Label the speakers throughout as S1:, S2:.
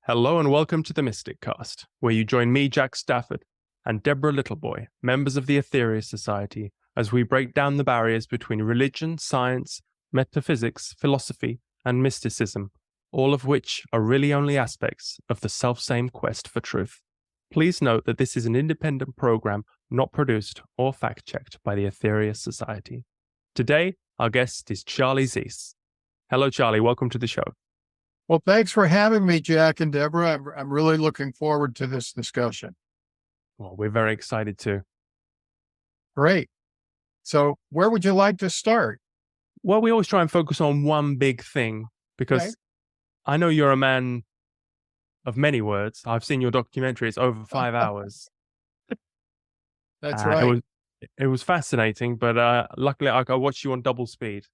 S1: Hello and welcome to the Mysticast, where you join me, Jack Stafford, and Deborah Littleboy, members of the Aetherius Society, as we break down the barriers between religion, science, metaphysics, philosophy, and mysticism, all of which are really only aspects of the selfsame quest for truth. Please note that this is an independent program not produced or fact-checked by the Aetherius Society. Today, our guest is Charlie Ziese. Hello, Charlie. Welcome to the show.
S2: Well, thanks for having me, Jack and Deborah. I'm really looking forward to this discussion.
S1: Well, we're very excited too.
S2: Great. So where would you like to start?
S1: Well, we always try and focus on one big thing because
S2: Okay.
S1: I know you're a man of many words. I've seen your documentary. It's over 5 hours.
S2: That's right.
S1: It was fascinating, but luckily I watched you on double speed.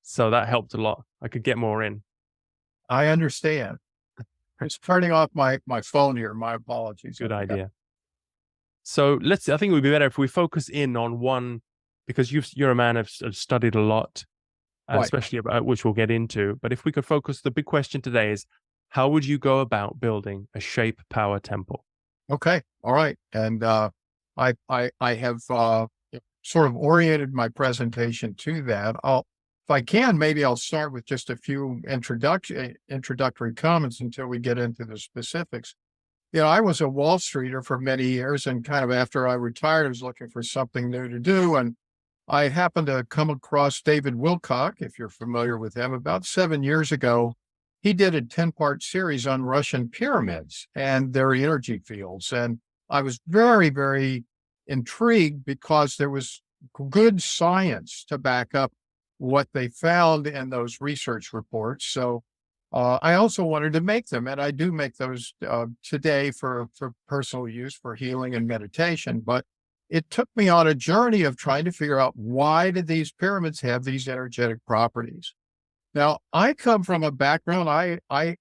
S1: So that helped a lot. I could get more in.
S2: I understand. It's turning off my phone here. My apologies.
S1: Good idea. So I think it would be better if we focus in on one, because you're a man who's studied a lot,
S2: Right.
S1: especially about which we'll get into. But if we could focus, the big question today is, how would you go about building a shape power temple?
S2: Okay. All right. And I have sort of oriented my presentation to that. If I can, maybe I'll start with just a few introductory comments until we get into the specifics. You know, I was a Wall Streeter for many years, and kind of after I retired, I was looking for something new to do. And I happened to come across David Wilcock, if you're familiar with him, about 7 years ago. He did a 10-part series on Russian pyramids and their energy fields. And I was very, very intrigued because there was good science to back up what they found in those research reports. So I also wanted to make them, and I do make those today for personal use, for healing and meditation. But it took me on a journey of trying to figure out, why did these pyramids have these energetic properties? Now, I come from a background, I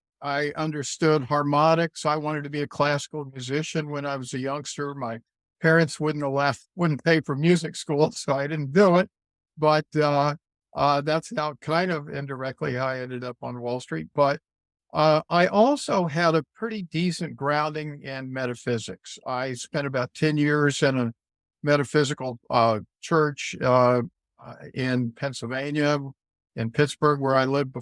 S2: understood harmonics. I wanted to be a classical musician when I was a youngster. My parents wouldn't pay for music school, so I didn't do it. But that's how, kind of indirectly, how I ended up on Wall Street. But I also had a pretty decent grounding in metaphysics. I spent about 10 years in a metaphysical church in Pennsylvania, in Pittsburgh, where I lived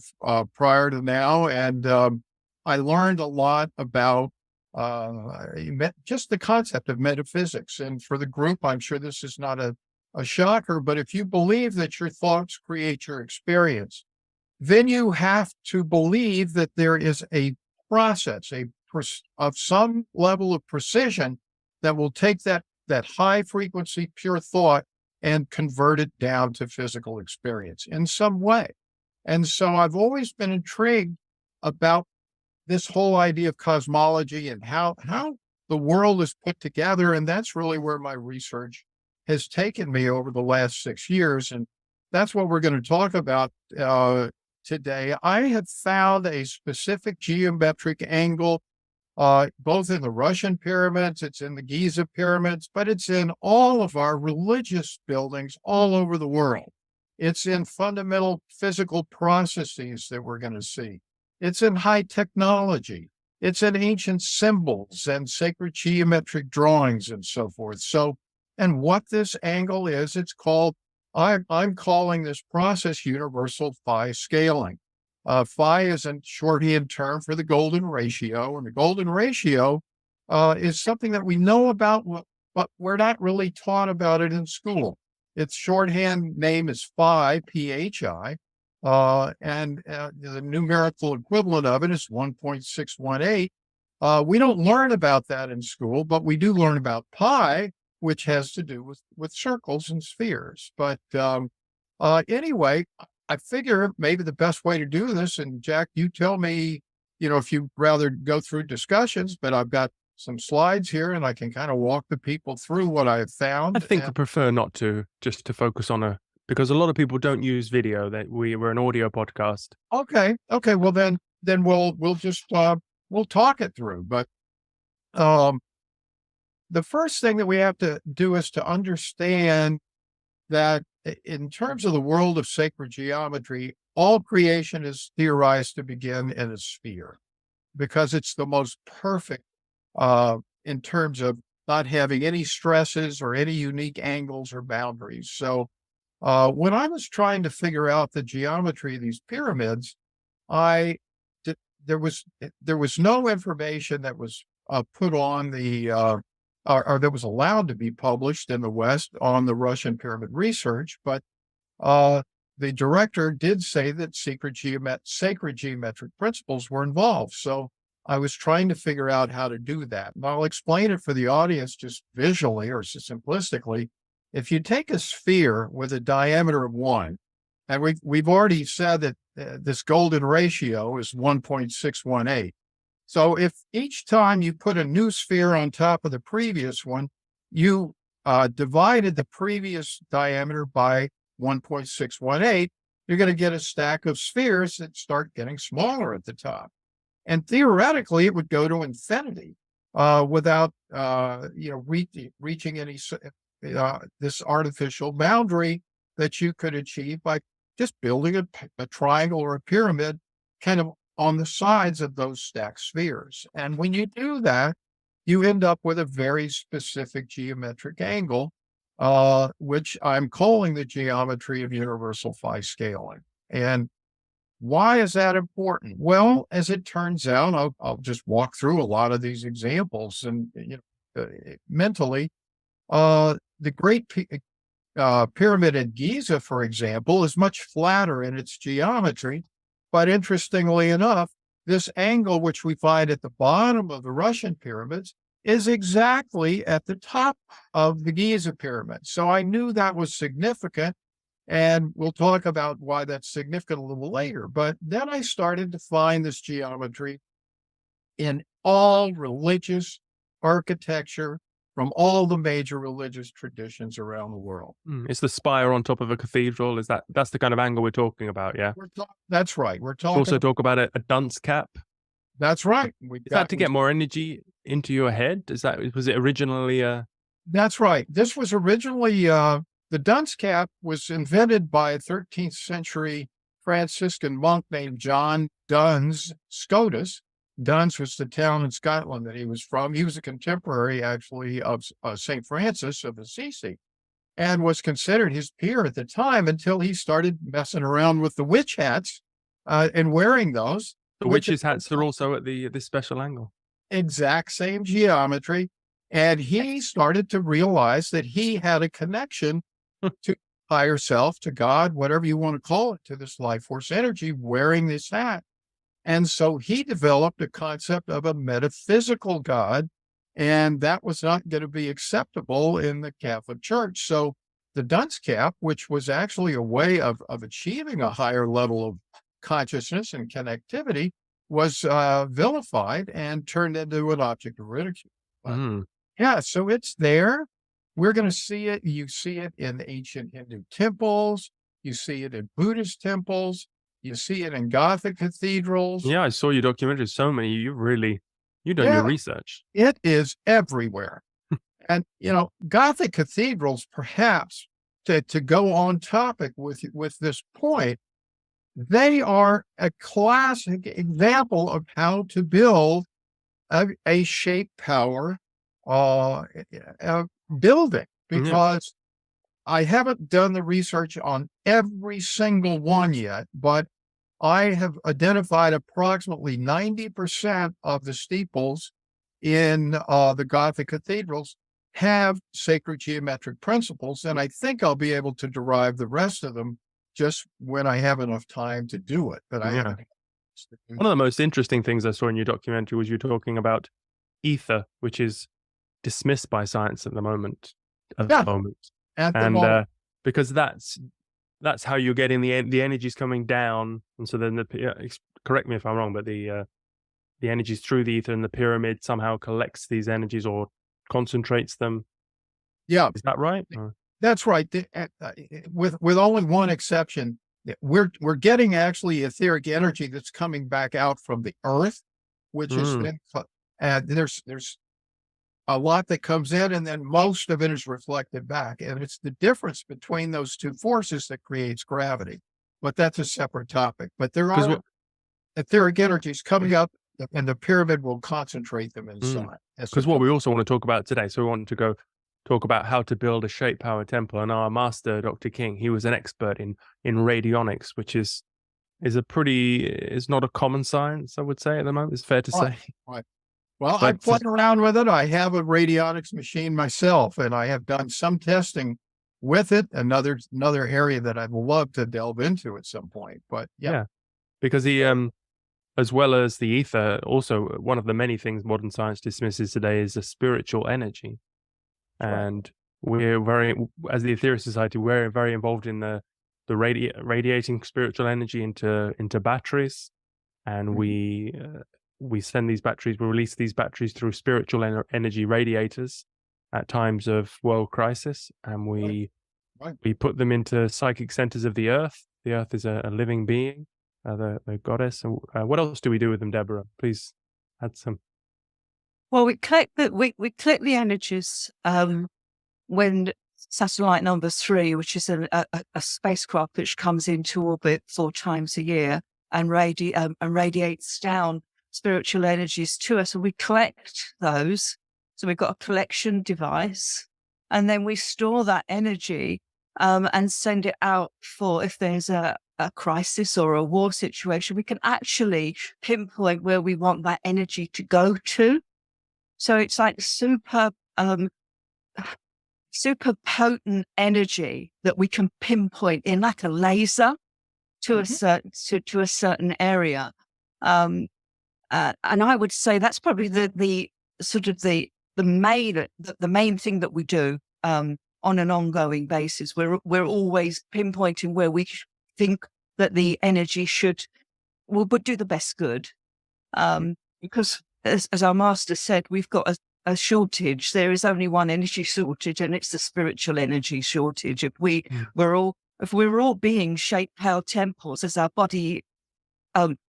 S2: prior to now. And I learned a lot about just the concept of metaphysics. And for the group, I'm sure this is not a shocker, but if you believe that your thoughts create your experience, then you have to believe that there is a process of some level of precision that will take that high frequency pure thought and convert it down to physical experience in some way. And so I've always been intrigued about this whole idea of cosmology and how the world is put together. And that's really where my research has taken me over the last 6 years. And that's what we're going to talk about today. I have found a specific geometric angle, both in the Russian pyramids, it's in the Giza pyramids, but it's in all of our religious buildings all over the world. It's in fundamental physical processes that we're going to see. It's in high technology. It's in ancient symbols and sacred geometric drawings and so forth. And what this angle is, I'm calling this process universal phi scaling. Phi is a shorthand term for the golden ratio, and the golden ratio is something that we know about, but we're not really taught about it in school. Its shorthand name is phi, P-H-I, and the numerical equivalent of it is 1.618. We don't learn about that in school, but we do learn about pi, which has to do with circles and spheres. But anyway, I figure maybe the best way to do this, and Jack, you tell me, if you'd rather go through discussions, but I've got some slides here and I can kind of walk the people through what I've found.
S1: I think I prefer not to, just to focus on because a lot of people don't use video. That we're an audio podcast.
S2: Okay. Well, then we'll just we'll talk it through. But the first thing that we have to do is to understand that in terms of the world of sacred geometry, all creation is theorized to begin in a sphere. because it's the most perfect in terms of not having any stresses or any unique angles or boundaries. So when I was trying to figure out the geometry of these pyramids, I did, there was no information that was put on the or that was allowed to be published in the West on the Russian pyramid research, but uh, the director did say that sacred geometric principles were involved. So I was trying to figure out how to do that. And I'll explain it for the audience just visually or simplistically. If you take a sphere with a diameter of 1, and we've already said that this golden ratio is 1.618. So if each time you put a new sphere on top of the previous one, you divided the previous diameter by 1.618, you're going to get a stack of spheres that start getting smaller at the top. And theoretically, it would go to infinity without reaching any this artificial boundary that you could achieve by just building a triangle or a pyramid kind of on the sides of those stacked spheres. And when you do that, you end up with a very specific geometric angle, which I'm calling the geometry of universal phi scaling. And why is that important? Well, as it turns out, I'll just walk through a lot of these examples and mentally, the Great Pyramid at Giza, for example, is much flatter in its geometry. But interestingly enough, this angle, which we find at the bottom of the Russian pyramids, is exactly at the top of the Giza pyramid. So I knew that was significant. And we'll talk about why that's significant a little later. But then I started to find this geometry in all religious architecture from all the major religious traditions around the world.
S1: It's the spire on top of a cathedral. That's the kind of angle we're talking about? Yeah.
S2: That's right. We're talking.
S1: Also talk about a dunce cap.
S2: That's right.
S1: Is that to get more energy into your head? Was it originally a?
S2: That's right. This was originally the dunce cap was invented by a 13th century Franciscan monk named John Duns Scotus. Duns was the town in Scotland that he was from. He was a contemporary, actually, of St. Francis of Assisi and was considered his peer at the time until he started messing around with the witch hats and wearing those.
S1: The witches' hats are also at this special angle.
S2: Exact same geometry. And he started to realize that he had a connection to higher self, to God, whatever you want to call it, to this life force energy wearing this hat. And so he developed a concept of a metaphysical God, and that was not going to be acceptable in the Catholic Church. So the dunce cap, which was actually a way of achieving a higher level of consciousness and connectivity, was vilified and turned into an object of ridicule. Yeah, so it's there. We're going to see it. You see it in ancient Hindu temples. You see it in Buddhist temples. You see it in Gothic cathedrals.
S1: Yeah, I saw your documentary. So many. You've done your research.
S2: It is everywhere. And, Gothic cathedrals, perhaps, to go on topic with this point, they are a classic example of how to build a shape power building, because I haven't done the research on every single one yet, but I have identified approximately 90% of the steeples in the Gothic cathedrals have sacred geometric principles, and I think I'll be able to derive the rest of them just when I have enough time to do it. But I haven't.
S1: One of the most interesting things I saw in your documentary was you talking about ether, which is dismissed by science at the moment. Because that's how you're getting the energies coming down, and so then correct me if I'm wrong, but the energies through the ether, and the pyramid somehow collects these energies or concentrates them.
S2: Yeah,
S1: is that right?
S2: That's right. With only one exception, we're getting actually etheric energy that's coming back out from the earth, which is then there's a lot that comes in, and then most of it is reflected back. And it's the difference between those two forces that creates gravity. But that's a separate topic. But there are etheric energies coming up and the pyramid will concentrate them inside.
S1: Because what we also want to talk about today, so we want to talk about how to build a shape power temple. And our master, Dr. King, he was an expert in radionics, which is not a common science, I would say, at the moment. It's fair to say.
S2: Right. Well,
S1: But
S2: I played around with it. I have a radionics machine myself, and I have done some testing with it. Another area that I'd love to delve into at some point. But yeah.
S1: Because he, as well as the ether, also one of the many things modern science dismisses today is a spiritual energy. And we're very, as the Ethereal Society, we're very involved in the radiating spiritual energy into batteries, and we send these batteries, we release these batteries through spiritual energy radiators at times of world crisis, and we put them into psychic centers of the earth. The earth is a living being, the goddess. And what else do we do with them, Deborah? Please add some.
S3: Well, we collect the energies when satellite number 3, which is a spacecraft which comes into orbit 4 times a year and radiates down spiritual energies to us, and we collect those. So we've got a collection device, and then we store that energy and send it out for, if there's a crisis or a war situation, we can actually pinpoint where we want that energy to go to. So it's like super potent energy that we can pinpoint in like a laser to a certain area. And I would say that's probably the main thing that we do on an ongoing basis. We're always pinpointing where we think that the energy would do the best good. Because as our master said, we've got a shortage. There is only one energy shortage, and it's the spiritual energy shortage. If we were all being shape power temples as our body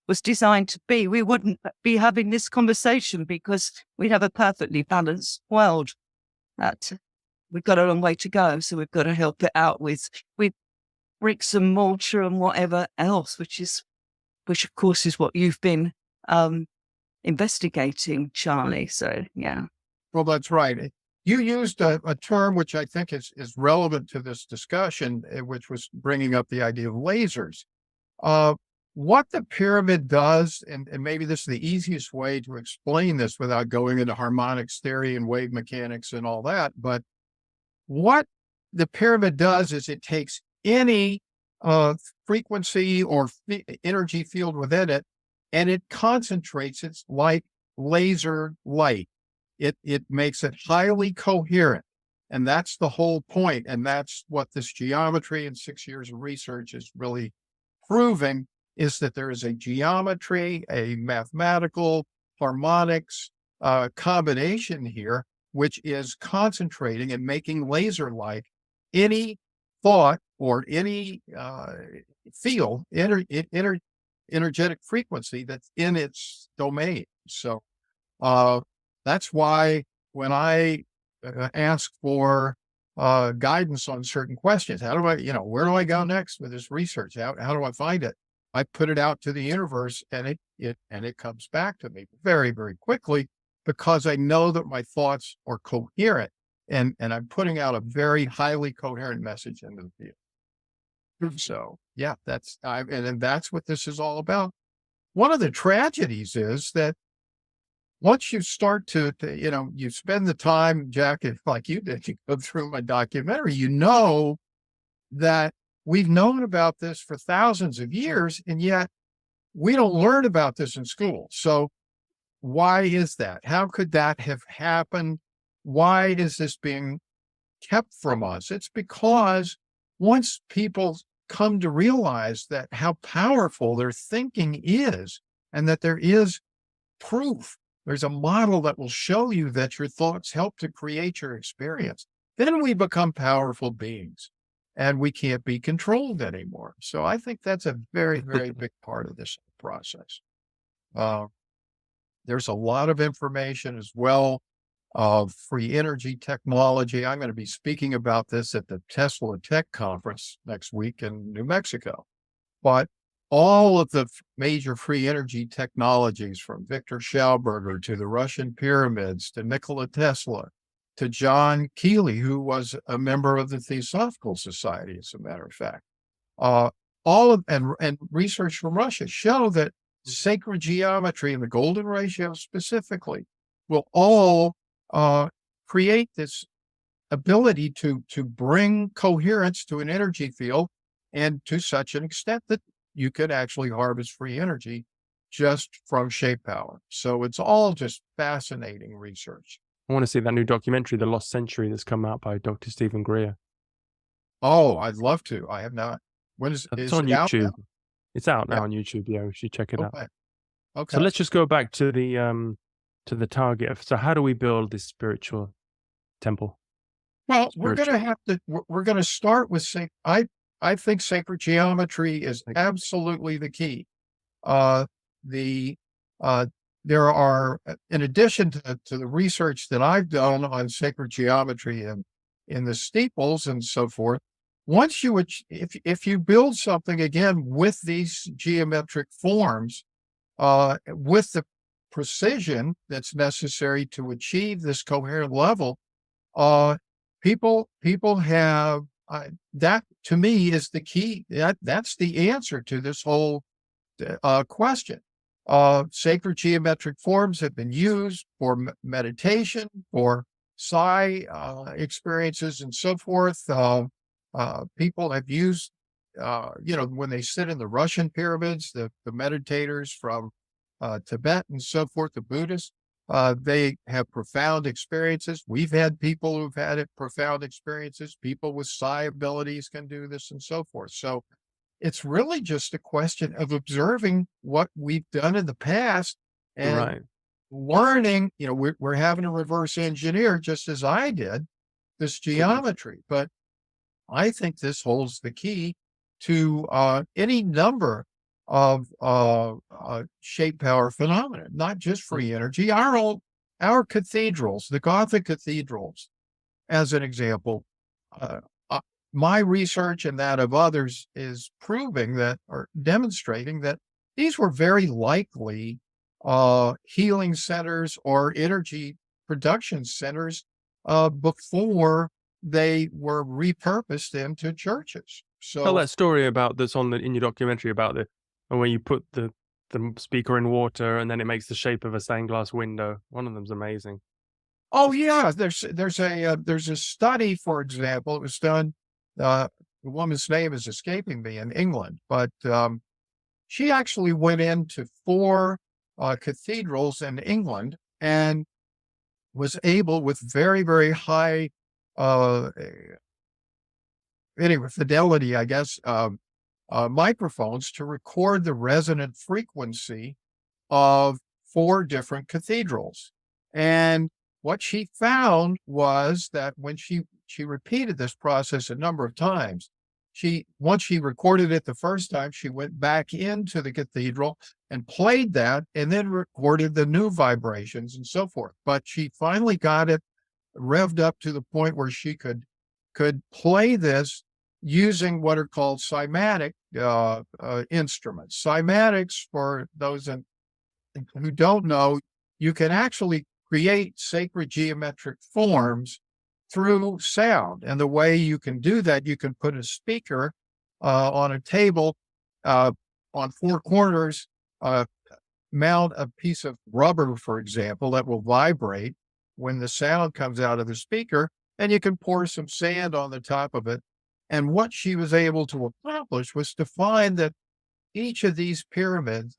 S3: was designed to be, we wouldn't be having this conversation, because we'd have a perfectly balanced world. That we've got a long way to go, so we've got to help it out with bricks and mortar and whatever else, which of course is what you've been investigating, Charlie. So yeah.
S2: Well, that's right. You used a term which I think is relevant to this discussion, which was bringing up the idea of lasers. What the pyramid does, and maybe this is the easiest way to explain this without going into harmonics theory and wave mechanics and all that, but what the pyramid does is it takes any frequency or energy field within it, and it concentrates it like laser light. It makes it highly coherent. And that's the whole point. And that's what this geometry and 6 years of research is really proving, is that there is a geometry, a mathematical harmonics combination here, which is concentrating and making laser-like any thought or any field, energetic frequency that's in its domain. So that's why when I ask for guidance on certain questions, how do I, where do I go next with this research? How do I find it? I put it out to the universe, and it comes back to me very, very quickly, because I know that my thoughts are coherent, and I'm putting out a very highly coherent message into the field. So yeah, and that's what this is all about. One of the tragedies is that once you start to you spend the time, Jack, like you did, you go through my documentary, that we've known about this for thousands of years, and yet we don't learn about this in school. So why is that? How could that have happened? Why is this being kept from us? It's because once people come to realize that how powerful their thinking is, and that there is proof, there's a model that will show you that your thoughts help to create your experience, then we become powerful beings, and we can't be controlled anymore. So I think that's a very, very big part of this process. There's a lot of information as well of free energy technology. I'm going to be speaking about this at the Tesla Tech Conference next week in New Mexico. But all of the major free energy technologies, from Victor Schauberger to the Russian pyramids to Nikola Tesla to John Keeley, who was a member of the Theosophical Society, as a matter of fact. All of and research from Russia show that sacred geometry and the golden ratio specifically will all create this ability to bring coherence to an energy field, and to such an extent that you could actually harvest free energy just from shape power. So it's all just fascinating research.
S1: I want to see that new documentary, The Lost Century, that's come out by Dr. Stephen Greer.
S2: Oh, I'd love to. I have not. When
S1: It's
S2: is
S1: on
S2: it out
S1: YouTube.
S2: now?
S1: It's out now
S2: Yeah.
S1: on YouTube. Yeah, we should check it out.
S2: Okay.
S1: So
S2: Okay.
S1: let's just go back to the target. So how do we build this spiritual temple?
S2: Well, we're going to have to. We're going to start with I think sacred geometry is absolutely the key. The There are, in addition to the research that I've done on sacred geometry and in the steeples and so forth, once you if you build something again with these geometric forms, with the precision that's necessary to achieve this coherent level, people have that, to me, is the key. That's the answer to this whole question. Sacred geometric forms have been used for meditation, for psi experiences, and so forth. People have used, when they sit in the Russian pyramids, the meditators from Tibet and so forth, the Buddhists, they have profound experiences. We've had people who've had profound experiences. People with psi abilities can do this and so forth. So it's really just a question of observing what we've done in the past and
S1: Right.
S2: learning. We're having to reverse engineer, just as I did, this geometry. But I think this holds the key to any number of shape power phenomena, not just free energy. Our cathedrals, the Gothic cathedrals, as an example, my research and that of others is proving that, or demonstrating that, these were very likely healing centers or energy production centers before they were repurposed into churches.
S1: Tell
S2: So,
S1: that story about that's in your documentary about when you put the speaker in water and then it makes the shape of a stained glass window. One of them's amazing.
S2: oh yeah, there's a study, for example. It was done. The woman's name is escaping me, in England, but she actually went into 4 cathedrals in England and was able, with very, very high anyway, fidelity, I guess, microphones, to record the resonant frequency of 4 different cathedrals. And what she found was that when she repeated this process a number of times, once she recorded it the first time, she went back into the cathedral and played that, and then recorded the new vibrations and so forth. But she finally got it revved up to the point where she could play this using what are called cymatic instruments. Cymatics, for those who don't know, you can actually create sacred geometric forms through sound. And the way you can do that, you can put a speaker on a table on 4 corners, mount a piece of rubber, for example, that will vibrate when the sound comes out of the speaker, and you can pour some sand on the top of it. And what she was able to accomplish was to find that each of these cathedrals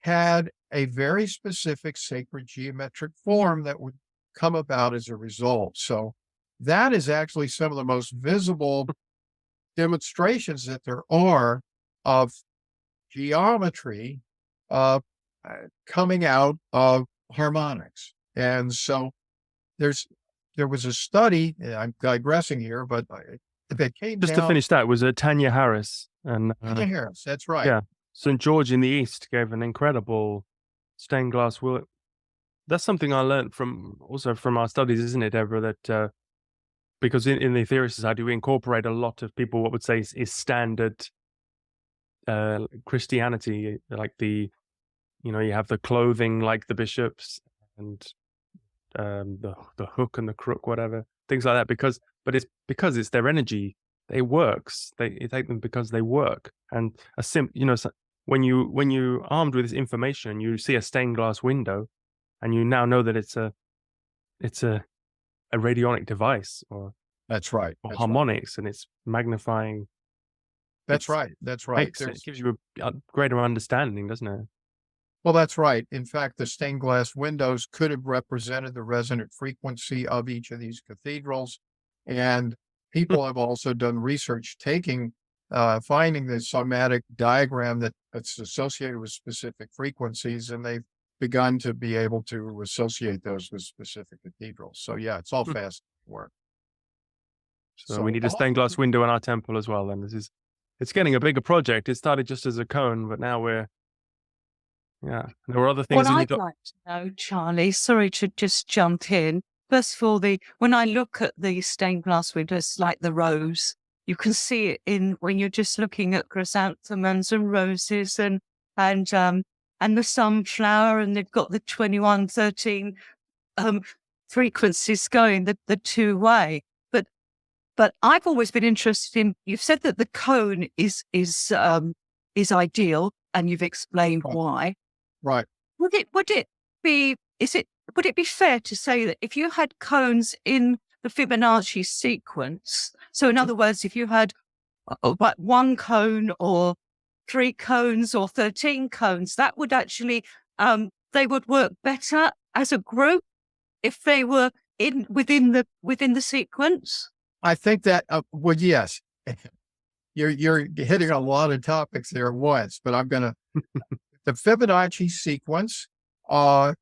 S2: had a very specific sacred geometric form that would come about as a result. So that is actually some of the most visible demonstrations that there are of geometry coming out of harmonics. And so there was a study, I'm digressing here, but that came
S1: Just
S2: down.
S1: to finish that, it was Tanya Harris and
S2: Tanya Harris, that's right.
S1: yeah, St. George in the East gave an incredible stained glass wheel. That's something I learned from our studies, isn't it, Deborah? That because in the Aetherius Society we incorporate a lot of people what would say is standard Christianity, like you have the clothing like the bishops, and the hook and the crook, whatever, things like that. Because it's their energy. It works. You take them because they work. And when you armed with this information, you see a stained glass window, and you now know that it's a radionic device, or
S2: That's right.
S1: or
S2: That's right.
S1: harmonics, and it's magnifying.
S2: That's right. That's right.
S1: It gives you a greater understanding, doesn't it?
S2: Well, that's right. In fact, the stained glass windows could have represented the resonant frequency of each of these cathedrals. And people have also done research finding the somatic diagram that's associated with specific frequencies, and they've begun to be able to associate those with specific cathedrals. So yeah, it's all fast work.
S1: So we need a stained glass window in our temple as well. And it's getting a bigger project. It started just as a cone, but now there were other things.
S3: What I'd like to know, Charlie, sorry to just jump in. First of all, when I look at the stained glass windows, like the rose, you can see it when you're just looking at chrysanthemums and roses and the sunflower, and they've got the 2113 frequencies going the two-way. But I've always been interested in. You've said that the cone is ideal, and you've explained why.
S2: Right.
S3: Would it be fair to say that if you had cones in the Fibonacci sequence, so in other words, if you had one cone or 3 cones or 13 cones, that would actually they would work better as a group if they were within the sequence?
S2: I think that well, yes. You're hitting a lot of topics there at once, but I'm gonna the Fibonacci sequence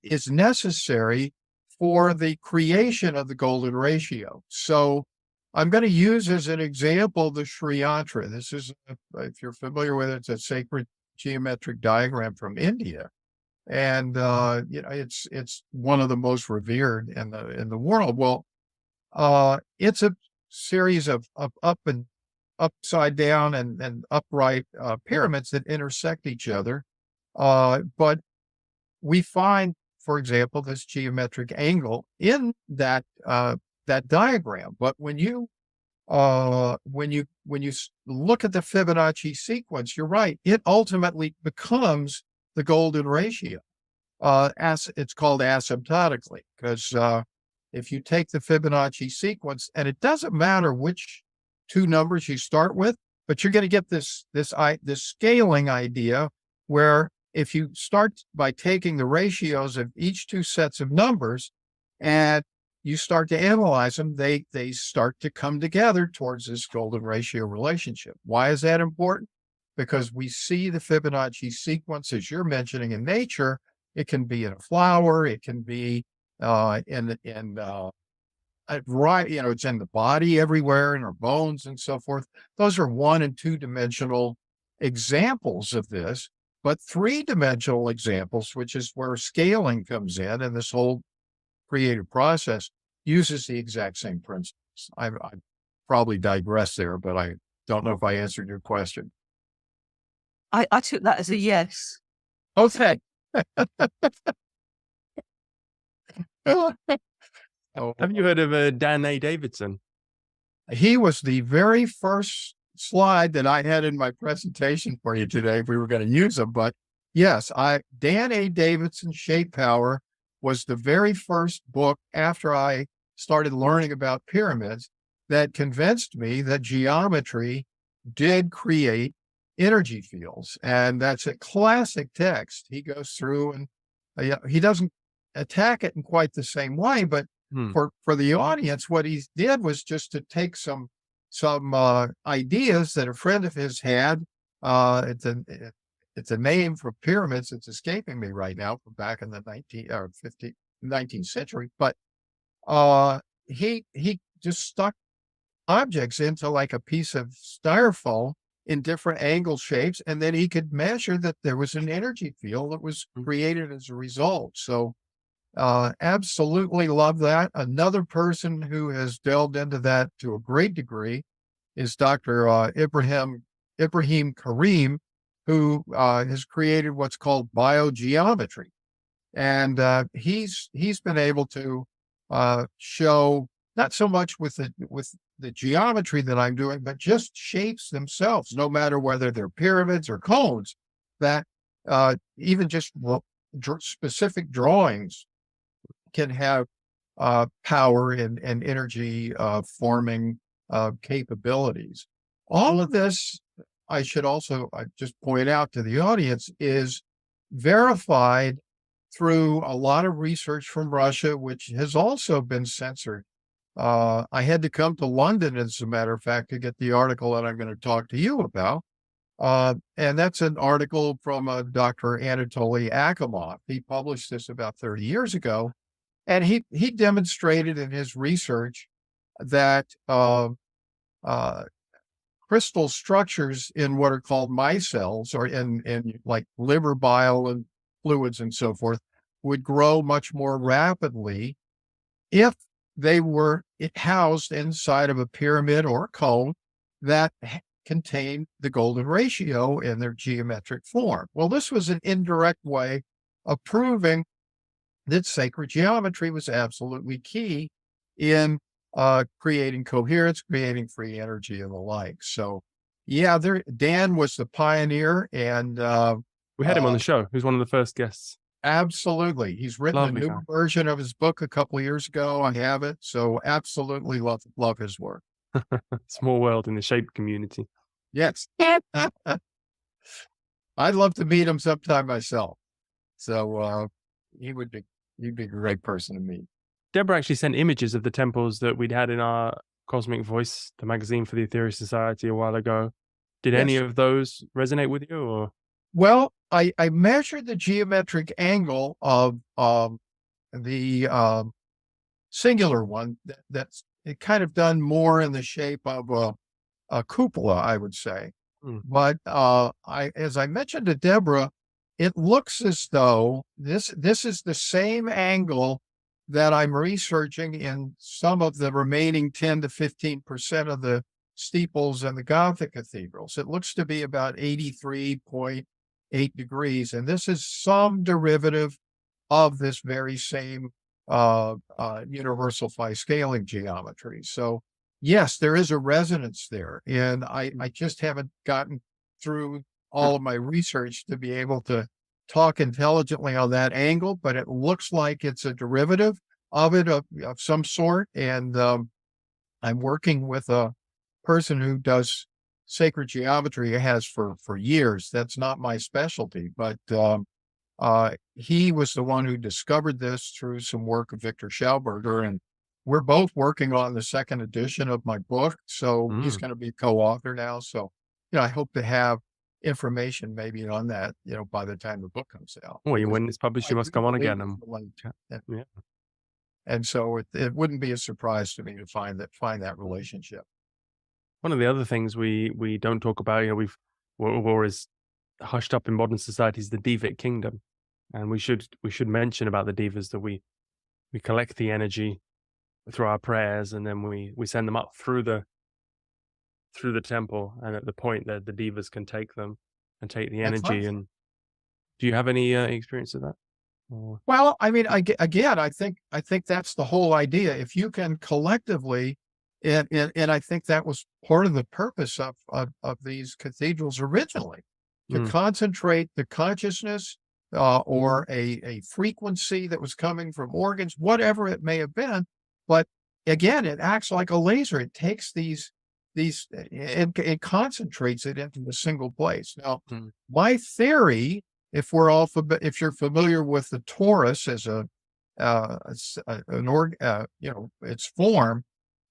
S2: is necessary for the creation of the golden ratio. So I'm going to use as an example the Sri Yantra. This is, if you're familiar with it, it's a sacred geometric diagram from India. And it's one of the most revered in the world. Well, it's a series of up and upside down and upright pyramids that intersect each other. But we find, for example, this geometric angle in that diagram. But when you look at the Fibonacci sequence, you're right. It ultimately becomes the golden ratio. It's called asymptotically, because if you take the Fibonacci sequence, and it doesn't matter which 2 numbers you start with, but you're going to get this scaling idea where if you start by taking the ratios of each 2 sets of numbers and you start to analyze them, they start to come together towards this golden ratio relationship. Why is that important? Because we see the Fibonacci sequence, as you're mentioning, in nature. It can be in a flower. It can be it's in the body everywhere, in our bones and so forth. Those are 1- and 2-dimensional examples of this. But 3-dimensional examples, which is where scaling comes in, and this whole creative process uses the exact same principles. I probably digress there, but I don't know if I answered your question.
S3: I took that as a yes.
S2: Okay.
S1: Have you heard of Dan A. Davidson?
S2: He was the very first slide that I had in my presentation for you today if we were going to use them. But yes, Dan A. Davidson, Shape Power, was the very first book after I started learning about pyramids that convinced me that geometry did create energy fields. And that's a classic text. He goes through and he doesn't attack it in quite the same way, but for the audience, what he did was just to take some ideas that a friend of his had. It's a name for pyramids. It's escaping me right now, from back in the 19th century. But he just stuck objects into like a piece of styrofoam in different angle shapes, and then he could measure that there was an energy field that was created as a result. So absolutely love that. Another person who has delved into that to a great degree is Dr. Ibrahim Karim, who has created what's called biogeometry. And he's been able to show not so much with the geometry that I'm doing, but just shapes themselves, no matter whether they're pyramids or cones, that even just specific drawings can have power and energy forming capabilities. All of this, I should also just point out to the audience, is verified through a lot of research from Russia, which has also been censored. I had to come to London, as a matter of fact, to get the article that I'm going to talk to you about. And that's an article from Dr. Anatoly Akimov. He published this about 30 years ago. And he demonstrated in his research that crystal structures in what are called micelles, or in like liver bile and fluids and so forth, would grow much more rapidly if they were housed inside of a pyramid or a cone that contained the golden ratio in their geometric form. Well, this was an indirect way of proving that sacred geometry was absolutely key in creating coherence, creating free energy, and the like. So, yeah, Dan was the pioneer, and
S1: we had him on the show. He was one of the first guests.
S2: Absolutely. He's written
S1: Lovely
S2: a new
S1: guy.
S2: version of his book a couple of years ago. I have it. So absolutely love his work.
S1: Small world in the shape community.
S2: Yes. I'd love to meet him sometime myself. So he'd be a great person to meet.
S1: Deborah actually sent images of the temples that we'd had in our Cosmic Voice, the magazine for the Aetherius Society, a while ago. Did any of those resonate with you? Or?
S2: Well, I measured the geometric angle of the singular one that's it kind of done more in the shape of a cupola, I would say. But as I mentioned to Deborah, it looks as though this is the same angle that I'm researching in some of the remaining 10 to 15% of the steeples and the Gothic cathedrals. It looks to be about 83.8 degrees. And this is some derivative of this very same universal phi scaling geometry. So yes, there is a resonance there. And I just haven't gotten through all of my research to be able to talk intelligently on that angle, but it looks like it's a derivative of it of some sort. And I'm working with a person who does sacred geometry, has for years. That's not my specialty, but he was the one who discovered this through some work of Victor Schauberger, and we're both working on the second edition of my book. So he's going to be co-author now. So, I hope to have information maybe on that, by the time the book comes out.
S1: Well, when it's published, you must come on again.
S2: Yeah. And so it wouldn't be a surprise to me to find that relationship.
S1: One of the other things we don't talk about, we're always hushed up in modern society, is the Devic kingdom, and we should mention about the Devas that we collect the energy through our prayers, and then we send them up through the temple, and at the point that the Devas can take them and take the energy.
S2: Right.
S1: And do you have any experience of that? Or?
S2: Well, I mean, I think that's the whole idea. If you can collectively, and I think that was part of the purpose of these cathedrals originally, to concentrate the consciousness or a frequency that was coming from organs, whatever it may have been. But again, it acts like a laser. It takes these and it concentrates it into a single place. Now, my theory, if you're familiar with the torus as its form,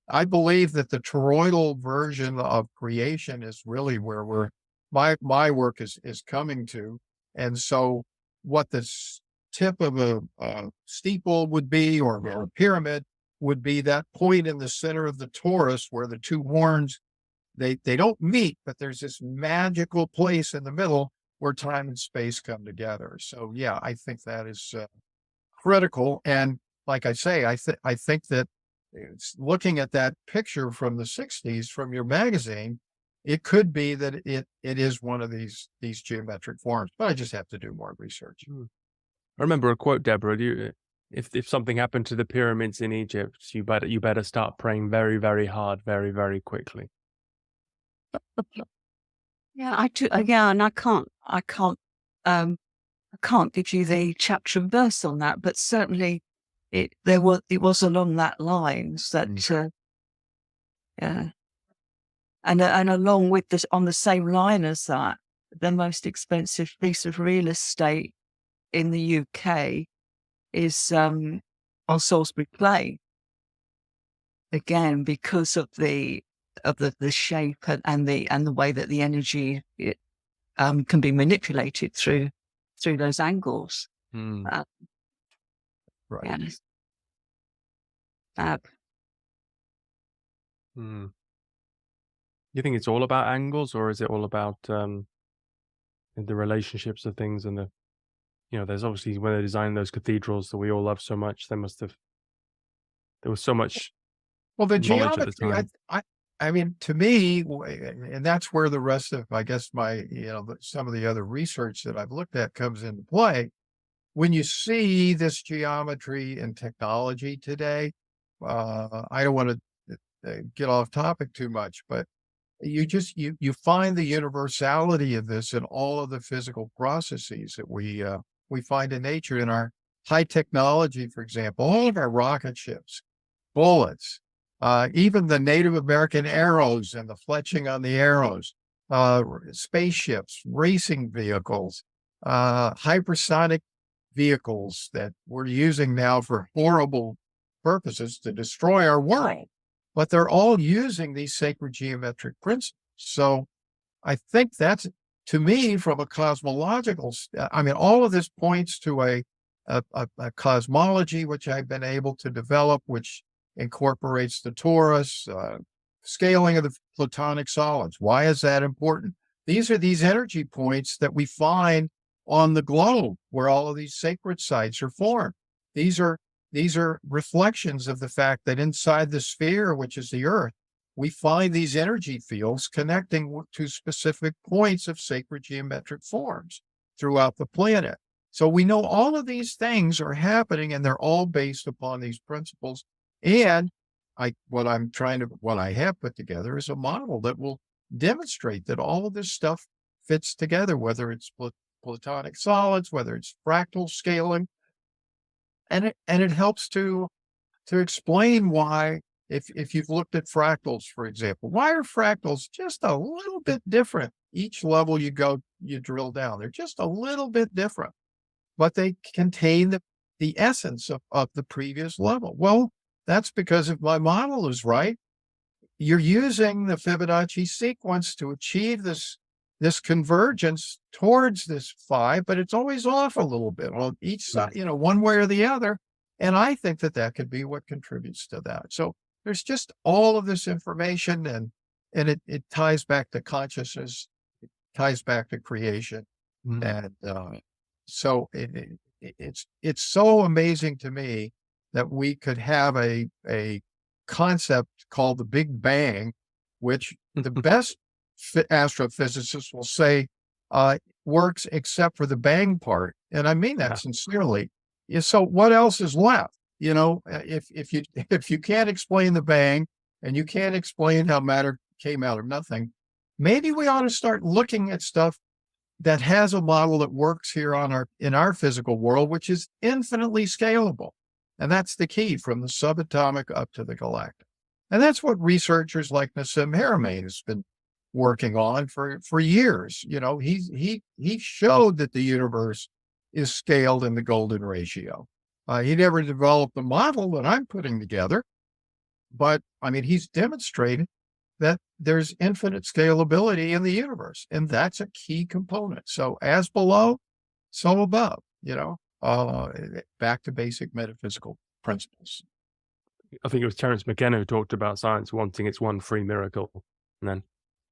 S2: I believe that the toroidal version of creation is really where my work is coming to. And so what this tip of a steeple would be, or a pyramid, would be that point in the center of the torus where the two horns, they don't meet, but there's this magical place in the middle where time and space come together. So yeah, I think that is critical. And like I say, I think that looking at that picture from the 60s from your magazine, it could be that it is one of these geometric forms, but I just have to do more research.
S1: I remember a quote, Deborah. If something happened to the pyramids in Egypt, you better start praying very, very hard, very, very quickly.
S3: Yeah, I do. Yeah, and I can't give you the chapter and verse on that, but certainly it was along that lines that yeah, and along with this on the same line as that, the most expensive piece of real estate in the UK is on Salisbury Plain. Again, because of the shape and the way that the energy can be manipulated through those angles.
S2: Right.
S3: Yeah. Fab.
S1: You think it's all about angles, or is it all about the relationships of things and there's obviously, when they're designing those cathedrals that we all love so much, there was so much
S2: Well, the
S1: knowledge at the
S2: geometry,
S1: time.
S2: I mean, to me, and that's where the rest of, I guess, my, some of the other research that I've looked at comes into play. When you see this geometry and technology today, I don't want to get off topic too much, but you find the universality of this in all of the physical processes that we find in nature. In our high technology, for example, all of our rocket ships, bullets, even the Native American arrows and the fletching on the arrows, spaceships, racing vehicles, hypersonic vehicles that we're using now for horrible purposes to destroy our world, but they're all using these sacred geometric principles. So I think that's, to me, from a cosmological, I mean, all of this points to a cosmology which I've been able to develop, which incorporates the torus, scaling of the platonic solids. Why is that important? These are these energy points that we find on the globe where all of these sacred sites are formed. These are reflections of the fact that inside the sphere, which is the Earth, we find these energy fields connecting to specific points of sacred geometric forms throughout the planet. So we know all of these things are happening, and they're all based upon these principles. And what I have put together is a model that will demonstrate that all of this stuff fits together, whether it's platonic solids, whether it's fractal scaling. And it helps to explain why, if you've looked at fractals, for example, why are fractals just a little bit different? Each level you drill down, they're just a little bit different, but they contain the essence of the previous level. Well, that's because if my model is right, you're using the Fibonacci sequence to achieve this convergence towards this 5, but it's always off a little bit on each side, one way or the other. And I think that could be what contributes to that. So there's just all of this information, and it ties back to consciousness, it ties back to creation. And so it's so amazing to me that we could have a concept called the Big Bang, which the best astrophysicists will say works except for the bang part. And I mean that sincerely. So what else is left? If you can't explain the bang and you can't explain how matter came out of nothing, maybe we ought to start looking at stuff that has a model that works here in our physical world, which is infinitely scalable. And that's the key, from the subatomic up to the galactic. And that's what researchers like Nassim Haramein has been working on for years. He showed that the universe is scaled in the golden ratio. He never developed the model that I'm putting together, but I mean, he's demonstrated that there's infinite scalability in the universe, and that's a key component. So as below, so above, back to basic metaphysical principles.
S1: I think it was Terence McKenna who talked about science wanting its one free miracle, and then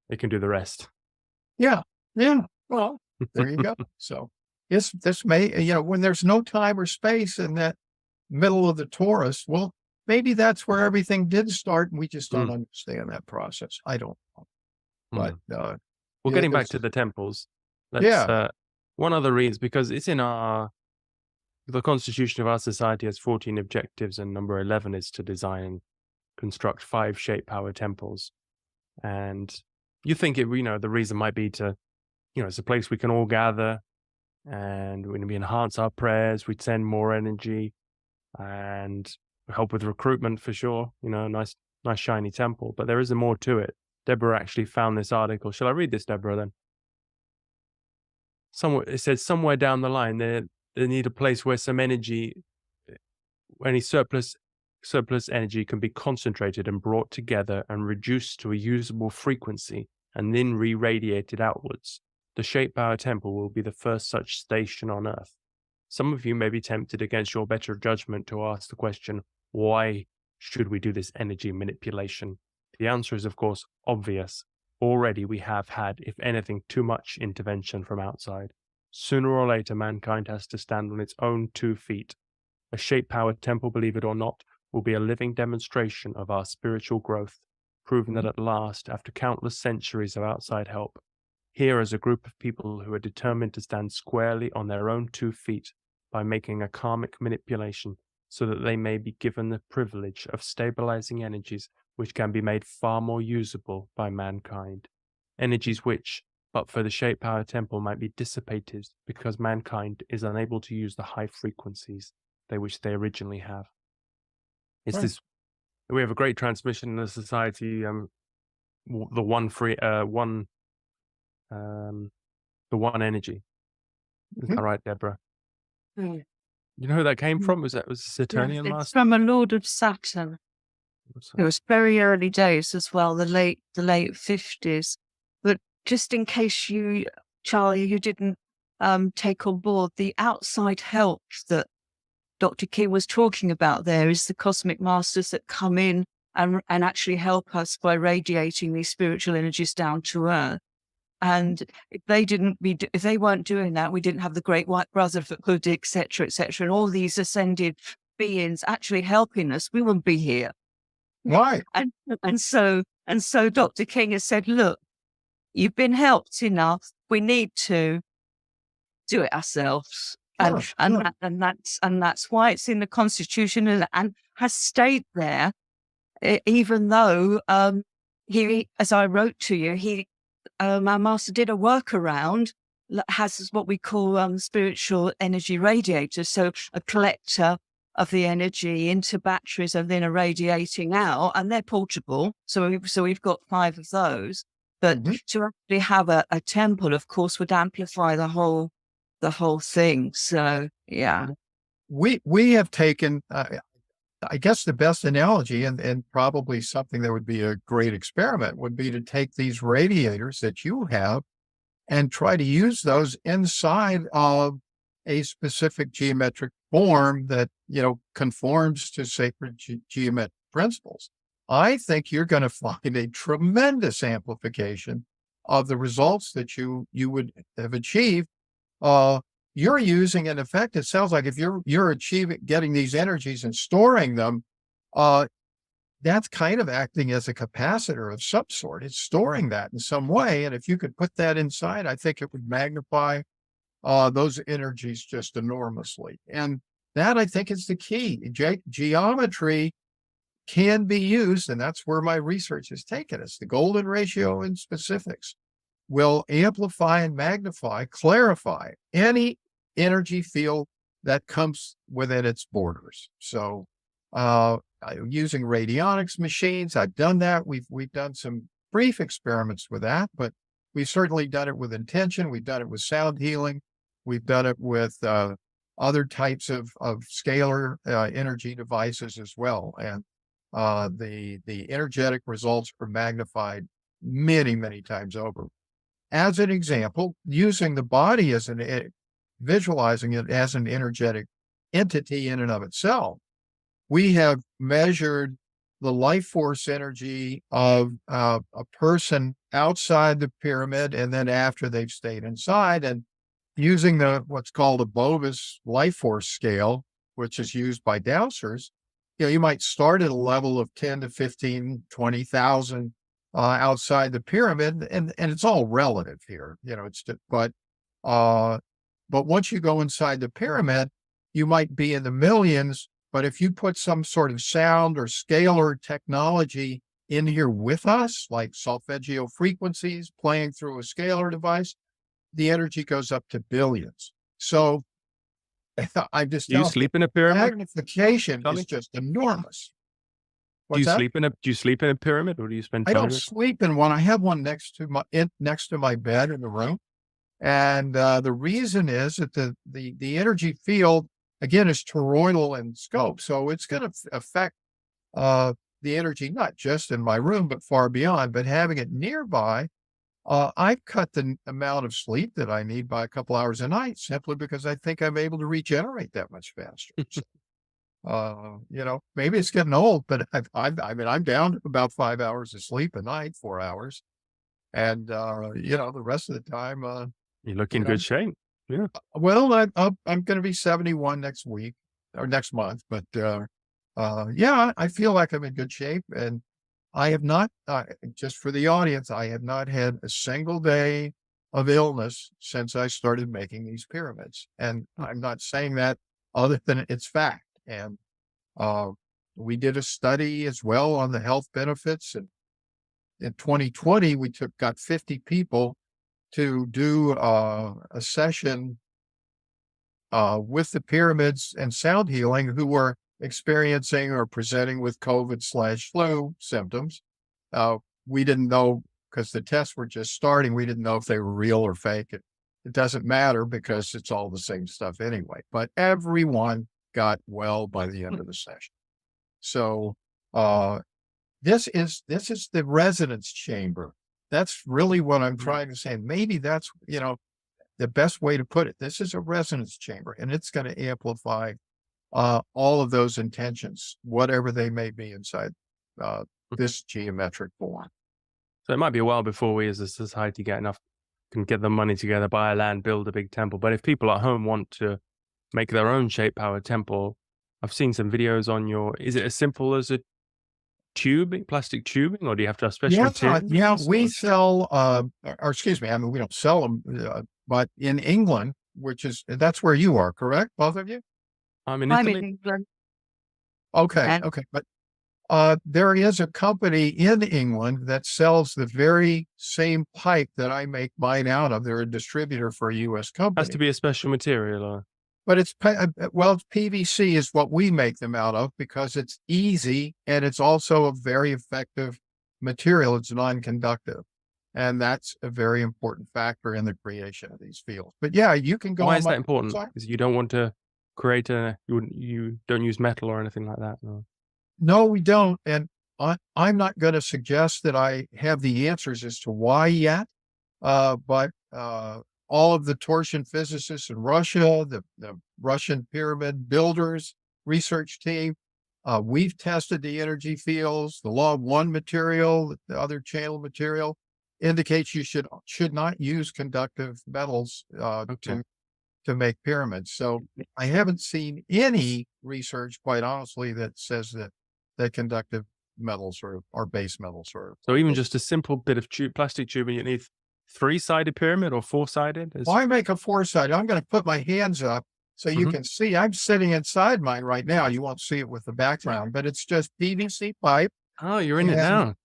S1: it can do the rest.
S2: Yeah. Well, there you go. So this may, when there's no time or space in that middle of the torus, well, maybe that's where everything did start, and we just don't understand that process. I don't know. But
S1: Well,
S2: yeah,
S1: getting back
S2: there's-
S1: to the temples, let's
S2: yeah,
S1: one other reason, because it's in the constitution of our society has 14 objectives, and number 11 is to design and construct 5 shape power temples. And you think the reason might be to, it's a place we can all gather, and we enhance our prayers, we'd send more energy and help with recruitment for sure. Nice shiny temple. But there is more to it. Deborah actually found this article. Shall I read this, Deborah, then? It says somewhere down the line they need a place where some energy, any surplus energy, can be concentrated and brought together and reduced to a usable frequency and then re-radiated outwards. The Shape Power Temple will be the first such station on Earth. Some of you may be tempted against your better judgment to ask the question, why should we do this energy manipulation? The answer is, of course, obvious. Already we have had, if anything, too much intervention from outside. Sooner or later, mankind has to stand on its own 2 feet. A Shape Power Temple, believe it or not, will be a living demonstration of our spiritual growth, proving that at last, after countless centuries of outside help, here is a group of people who are determined to stand squarely on their own 2 feet by making a karmic manipulation so that they may be given the privilege of stabilizing energies which can be made far more usable by mankind. Energies which, but for the Shape Power Temple, might be dissipated because mankind is unable to use the high frequencies which they originally have. It's
S2: Right.
S1: this. We have a great transmission in the society. The one energy. Is that right, Deborah?
S3: Mm.
S1: You know who that came
S3: Mm.
S1: from? Was the Saturnian
S3: It's
S1: master?
S3: from a Lord of Saturn. It was very early days as well, the late 50s. But just in case you, Charlie, you didn't take on board, the outside help that Dr. King was talking about there is the cosmic masters that come in and actually help us by radiating these spiritual energies down to Earth. And if they weren't doing that, we didn't have the Great White Brotherhood, et cetera, and all these ascended beings actually helping us, we wouldn't be here.
S2: right.
S3: And so Dr. King has said, look, you've been helped enough. We need to do it ourselves.
S2: Sure,
S3: And that's why it's in the Constitution and has stayed there, even though he, as I wrote to you, our master did a workaround that has what we call spiritual energy radiators. So a collector of the energy into batteries and then irradiating out, and they're portable. So we've got 5 of those. But to actually have a temple, of course, would amplify the whole thing. So yeah,
S2: we have taken, I guess the best analogy and probably something that would be a great experiment would be to take these radiators that you have and try to use those inside of a specific geometric form that, conforms to sacred geometric principles. I think you're going to find a tremendous amplification of the results that you would have achieved. You're using, in effect, it sounds like if you're getting these energies and storing them, that's kind of acting as a capacitor of some sort. It's storing that in some way. And if you could put that inside, I think it would magnify those energies just enormously. And that, I think, is the key. Geometry can be used, and that's where my research has taken us. The golden ratio in specifics will amplify and magnify, clarify any energy field that comes within its borders. So using radionics machines, I've done that. We've done some brief experiments with that, but we've certainly done it with intention. We've done it with sound healing. We've done it with other types of scalar energy devices as well. And the energetic results are magnified many, many times over. As an example, using the body visualizing it as an energetic entity in and of itself, we have measured the life force energy of a person outside the pyramid and then after they've stayed inside, and using what's called a Bovis life force scale, which is used by dowsers. You might start at a level of 10 to 15, 20,000 outside the pyramid, and it's all relative here, but once you go inside the pyramid, you might be in the millions. But if you put some sort of sound or scalar technology in here with us, like solfeggio frequencies playing through a scalar device, the energy goes up to billions. So I just
S1: Do you
S2: tell
S1: sleep in a pyramid?
S2: magnification
S1: Charlie?
S2: is just enormous.
S1: Do you
S2: What's that?
S1: sleep in a pyramid, or do you spend
S2: I
S1: time
S2: don't
S1: in it?
S2: sleep in one. I have one next to my bed in the room, and the reason is that the energy field again is toroidal in scope, so it's going to affect the energy not just in my room but far beyond. But having it nearby, I've cut the amount of sleep that I need by a couple hours a night simply because I think I'm able to regenerate that much faster. Maybe it's getting old, but I'm down to about 5 hours of sleep a night, 4 hours. And, the rest of the time,
S1: You look
S2: you
S1: in
S2: know,
S1: good shape. Yeah.
S2: well, I'm going to be 71 next week or next month, but, yeah, I feel like I'm in good shape, and I have not, just for the audience, I have not had a single day of illness since I started making these pyramids. And I'm not saying that other than it's fact. And we did a study as well on the health benefits. And in 2020, we got 50 people to do a session with the pyramids and sound healing who were experiencing or presenting with COVID/flu symptoms. We didn't know because the tests were just starting. We didn't know if they were real or fake. It doesn't matter because it's all the same stuff anyway. But everyone got well by the end of the session. So this is the resonance chamber. That's really what I'm trying to say. Maybe that's the best way to put it. This is a resonance chamber, and it's going to amplify all of those intentions, whatever they may be inside this geometric form.
S1: So it might be a while before we as a society can get the money together, buy a land, build a big temple. But if people at home want to make their own shape powered temple, I've seen some videos on is it as simple as a plastic tubing, or do you have to have special materials?
S2: Yeah, we sell, or excuse me, I mean, we don't sell them, but in England, that's where you are, correct? Both of you?
S1: I'm in
S3: I'm
S1: Italy.
S3: in England.
S2: Okay,
S3: And-
S2: okay. But there is a company in England that sells the very same pipe that I make mine out of. They're a distributor for a U.S. company.
S1: Has to be a special material, or
S2: But it's PVC is what we make them out of because it's easy and it's also a very effective material. It's non-conductive, and that's a very important factor in the creation of these fields. But yeah, you can go.
S1: why
S2: on
S1: is
S2: my
S1: that important?
S2: website.
S1: Because you don't want to create you don't use metal or anything like that. No.
S2: No, we don't. And I'm not going to suggest that I have the answers as to why yet. But all of the torsion physicists in Russia, the Russian pyramid builders research team, we've tested the energy fields. The law of one material, the other channel material, indicates you should not use conductive metals to make pyramids. So I haven't seen any research, quite honestly, that says that conductive metals or base metals are.
S1: So even just a simple bit of plastic tubing, you need 3-sided pyramid or 4-sided?
S2: Well, I make a 4-sided. I'm going to put my hands up so you can see. I'm sitting inside mine right now. You won't see it with the background, but it's just PVC pipe.
S1: Oh, you're in it now.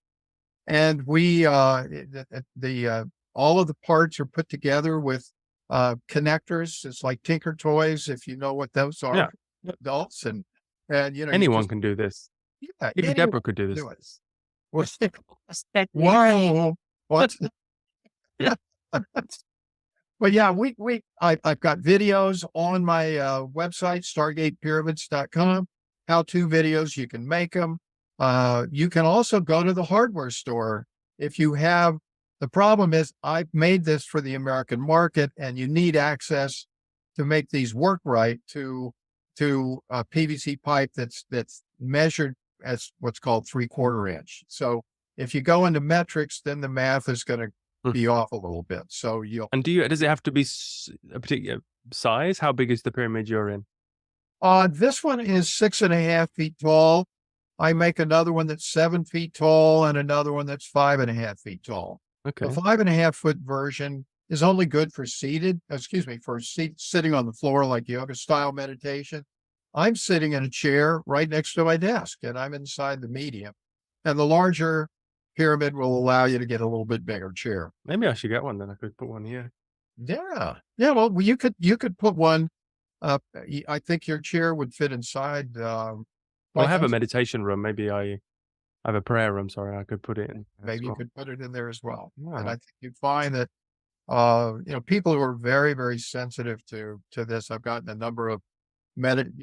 S2: And we all of the parts are put together with connectors. It's like Tinker Toys, if you know what those are.
S1: Yeah.
S2: Adults and
S1: Anyone can do this.
S2: Yeah,
S1: Even
S2: anyone
S1: Deborah could do
S2: can
S1: this.
S2: Wow. What?
S3: Yeah.
S2: But yeah, I've got videos on my website, stargatepyramids.com, how-to videos. You can make them. You can also go to the hardware store. If you have, the problem is I've made this for the American market, and you need access to make these work right to a PVC pipe that's measured as what's called 3/4 inch. So if you go into metrics, then the math is going to be off a little bit. So
S1: And does it have to be a particular size? How big is the pyramid you're in?
S2: This one is 6.5 feet tall, I make another one that's 7 feet tall and another one that's 5.5 feet tall.
S1: Okay.
S2: The 5.5 foot version is only good for sitting on the floor like yoga style meditation. I'm sitting in a chair right next to my desk and I'm inside the medium. And the larger pyramid will allow you to get a little bit bigger chair.
S1: Maybe I should get one then. I could put one here.
S2: Yeah. Yeah. Well, you could put one up. I think your chair would fit inside.
S1: Well,
S2: my
S1: I have a
S2: house.
S1: meditation room. Maybe I have a prayer room. Sorry, I could put it in. as
S2: Maybe you
S1: well.
S2: could put it in there as well.
S1: Yeah.
S2: And I think you'd find that, people who are very, very sensitive to this, I've gotten a number of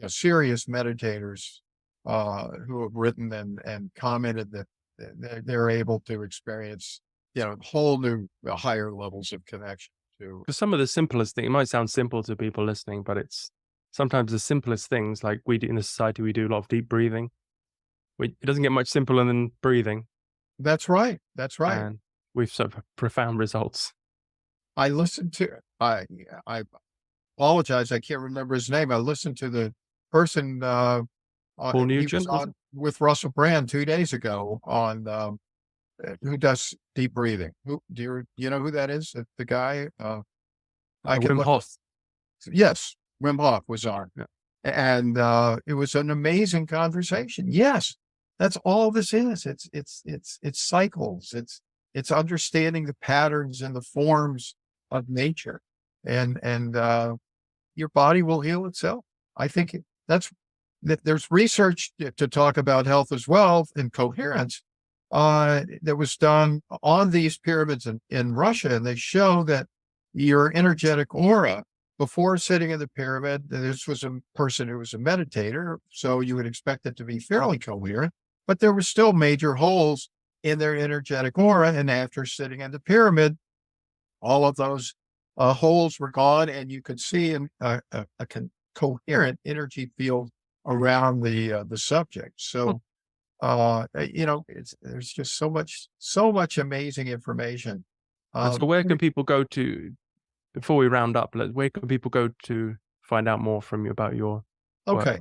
S2: serious meditators, who have written and commented that they're able to experience, whole new higher levels of connection to.
S1: Because some of the simplest things, it might sound simple to people listening, but it's sometimes the simplest things. Like we do in the society, we do a lot of deep breathing. It doesn't get much simpler than breathing,
S2: That's right. That's right.
S1: and we've sort of profound results.
S2: I listened to, I apologize. I can't remember his name. I listened to the person,
S1: Paul
S2: he was
S1: Nugent, was
S2: on with Russell Brand 2 days ago on, who does deep breathing. Who do you know who that is? The guy, I can
S1: Wim
S2: look.
S1: Hof.
S2: Yes, Wim Hof was on,
S1: Yeah.
S2: and it was an amazing conversation. Yes, that's all this is. It's cycles. It's understanding the patterns and the forms of nature, and your body will heal itself. I think there's research to talk about health as well and coherence, that was done on these pyramids in Russia, and they show that your energetic aura before sitting in the pyramid, this was a person who was a meditator, so you would expect it to be fairly coherent, but there were still major holes in their energetic aura, and after sitting in the pyramid, all of those holes were gone, and you could see a coherent energy field around the subject. So, there's just so much amazing information.
S1: And so where can people go to, before we round up, where can people go to find out more from you about your work?
S2: Okay,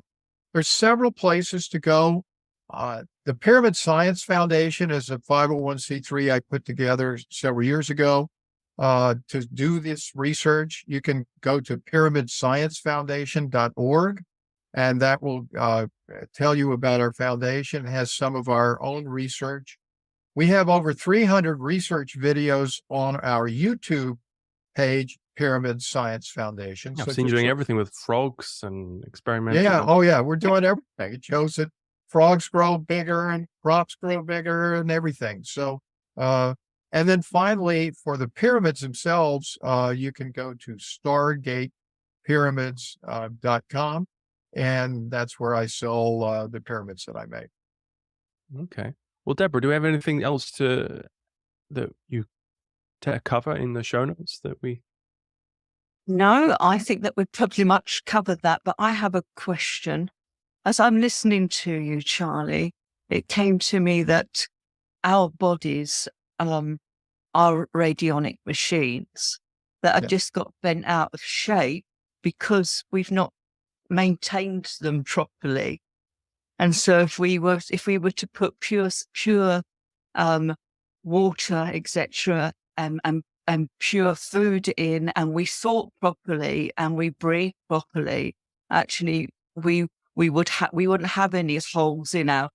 S2: there's several places to go. The Pyramid Science Foundation is a 501c3 I put together several years ago to do this research. You can go to pyramidsciencefoundation.org, and that will tell you about our foundation. It has some of our own research. We have over 300 research videos on our YouTube page, Pyramid Science Foundation.
S1: I've
S2: So
S1: seen you
S2: just
S1: doing everything with frogs and experimental.
S2: yeah. Oh, yeah. We're doing everything. It shows that frogs grow bigger and crops grow bigger and everything. So, and then finally, for the pyramids themselves, you can go to stargatepyramids.com, and that's where I sell the pyramids that I make.
S1: Okay. Well, Deborah, do we have anything else that you cover in the show notes that we?
S3: No, I think that we've probably much covered that, but I have a question. As I'm listening to you, Charlie, it came to me that our bodies are radionic machines that have just got bent out of shape because we've not maintained them properly. And so if we were to put pure water, etc., and pure food in, and we thought properly and we breathe properly, actually we wouldn't have any holes in our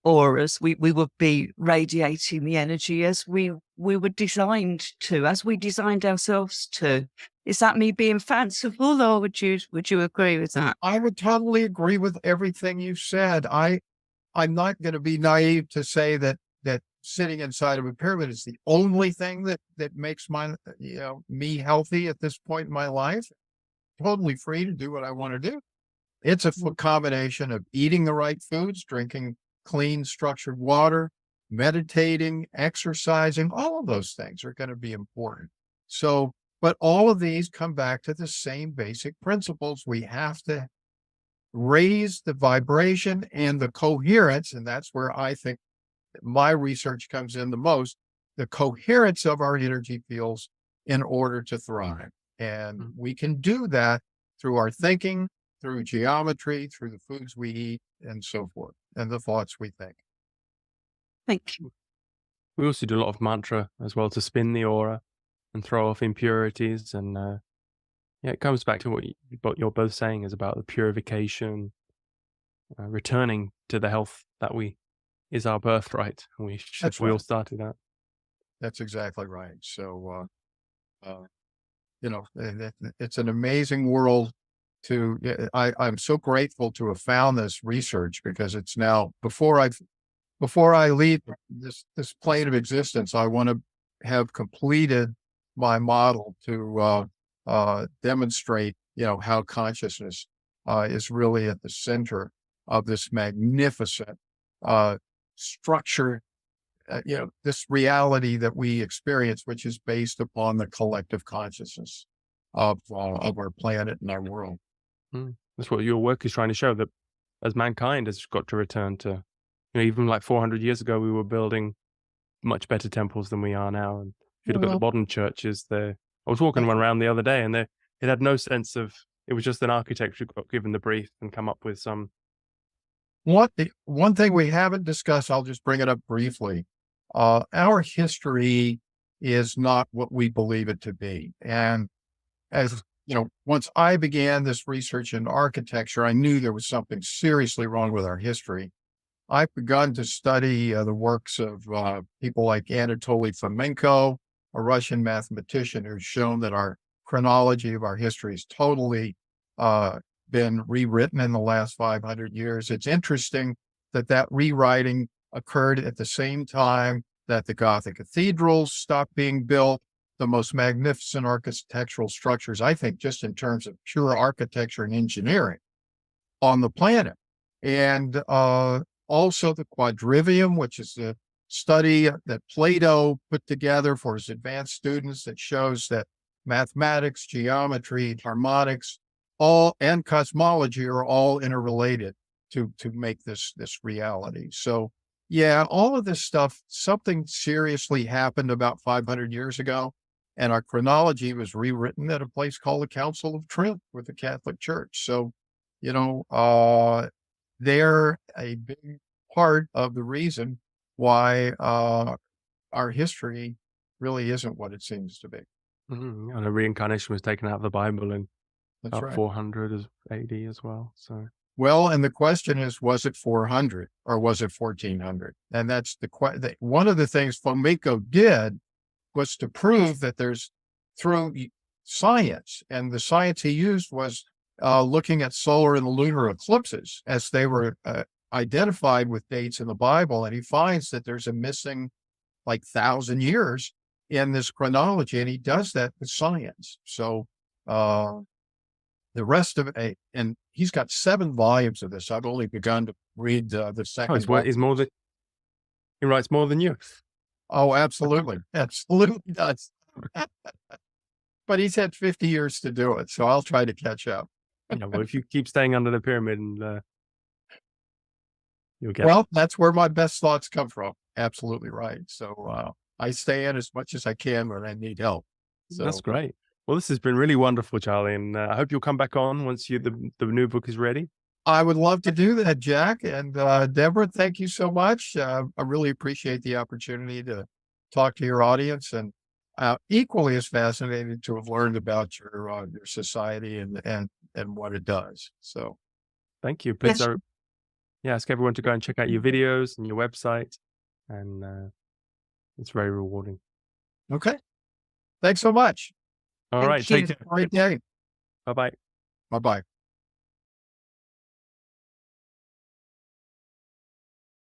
S3: auras. We would be radiating the energy as we were designed to, as we designed ourselves to. Is that me being fanciful, or would you agree with that?
S2: I would totally agree with everything you said. I'm not going to be naive to say that sitting inside of a pyramid is the only thing that makes me healthy at this point in my life. Totally free to do what I want to do. It's a combination of eating the right foods, drinking clean, structured water, meditating, exercising. All of those things are going to be important. So, but all of these come back to the same basic principles. We have to raise the vibration and the coherence, and that's where I think my research comes in the most, the coherence of our energy fields in order to thrive. And we can do that through our thinking, through geometry, through the foods we eat, and so forth, and the thoughts we think.
S3: Thank you.
S1: We also do a lot of mantra as well to spin the aura and throw off impurities. And yeah, it comes back to what you're both saying is about the purification, returning to the health that is our birthright. We
S2: That's
S1: all
S2: right.
S1: started that.
S2: That's exactly right. So, it's an amazing world I'm so grateful to have found this research, because it's now, before I leave this plane of existence, I want to have completed my model to demonstrate, how consciousness is really at the center of this magnificent structure, this reality that we experience, which is based upon the collective consciousness of our planet and our world.
S1: That's what your work is trying to show, that as mankind has got to return to, even like 400 years ago, we were building much better temples than we are now. And if you look at the
S2: Well,
S1: modern churches, I was walking one around the other day, and it had no sense of, it was just an architect who got given the brief and come up with some.
S2: One thing we haven't discussed, I'll just bring it up briefly. Our history is not what we believe it to be. And as once I began this research in architecture, I knew there was something seriously wrong with our history. I've begun to study the works of people like Anatoly Fomenko, a Russian mathematician, who's shown that our chronology of our history has totally been rewritten in the last 500 years. It's interesting that rewriting occurred at the same time that the Gothic cathedrals stopped being built, the most magnificent architectural structures, I think, just in terms of pure architecture and engineering on the planet. And also the quadrivium, which is the study that Plato put together for his advanced students, that shows that mathematics, geometry, harmonics, and cosmology are all interrelated to make this reality. So yeah, all of this stuff, something seriously happened about 500 years ago, and our chronology was rewritten at a place called the Council of Trent with the Catholic Church. So, they're a big part of the reason why our history really isn't what it seems to be.
S1: And a reincarnation was taken out of the Bible in
S2: That's
S1: about
S2: right.
S1: 400 AD as well. So,
S2: well, and the question is, was it 400 or was it 1400? And that's one of the things Fomenko did was to prove that there's, through science, and the science he used was looking at solar and lunar eclipses as they were identified with dates in the Bible. And he finds that there's a missing 1,000 years in this chronology, and he does that with science. So the rest of it, and he's got 7 volumes of this. I've only begun to read the second.
S1: He writes more than you.
S2: Oh, absolutely. Absolutely does. But he's had 50 years to do it, so I'll try to catch up.
S1: Well, if you keep staying under the pyramid, and you'll get.
S2: Well, that's where my best thoughts come from. Absolutely right. So I stay in as much as I can when I need help. So
S1: that's great. Well, this has been really wonderful, Charlie, and I hope you'll come back on once the new book is ready.
S2: I would love to do that, Jack. And Deborah, thank you so much. I really appreciate the opportunity to talk to your audience, and equally as fascinated to have learned about your society and what it does. So
S1: thank you. Please ask everyone to go and check out your videos and your website, and it's very rewarding.
S2: Okay. Thanks so much.
S1: All right. Take care.
S2: Great day.
S1: Bye-bye.
S2: Bye-bye.